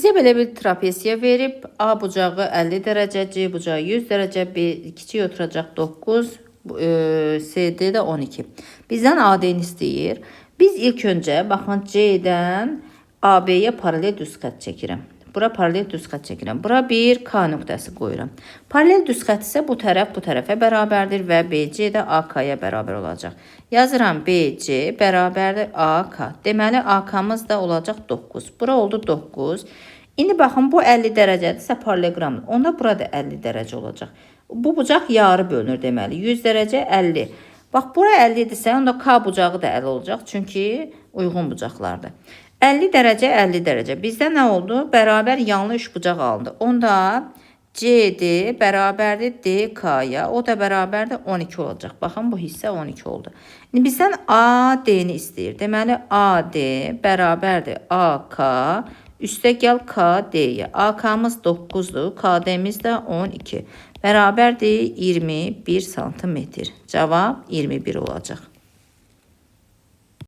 Bizə belə bir trapesiya verib, A bucağı 50 dərəcə, C bucağı 100 dərəcə, B kiçik oturacaq 9, CD də 12. Bizdən AD-ni istəyir. Biz ilk öncə, baxın, C-dən AB-yə paralel düz xətt çəkirəm. Bura paralel düz xətt çəkirəm. Bura bir K nöqtəsi qoyuram. Paralel düz xətt isə bu tərəf bu tərəfə bərabərdir və BC də AK-ya bərabər olacaq. Yazıram BC bərabərdir AK. Deməli, AK-mız da olacaq 9. Bura oldu 9. İndi baxın, bu 50 dərəcədirsə paralelogramdır. Onda burada 50 dərəcə olacaq. Bu bucaq yarı bölünür deməli. 100 dərəcə 50. Bax, bura 50 idisə, onda K bucağı da 50 olacaq. Çünki uyğun bucaqlardır. 50 dərəcə 50 dərəcə. Bizdə nə oldu? Bərabər yanlı 3 bucaq alındı. Onda CD bərabərdir DK-ya. O da bərabərdir 12 olacaq. Baxın, bu hissə 12 oldu. İndi bizdən AD-ni istəyir. Deməli, AD bərabərdir AK. Üstə gəl KD-yə. AK-mız 9-dur. KD-miz də 12. Bərabərdir 21 santimetr. Cavab 21 olacaq.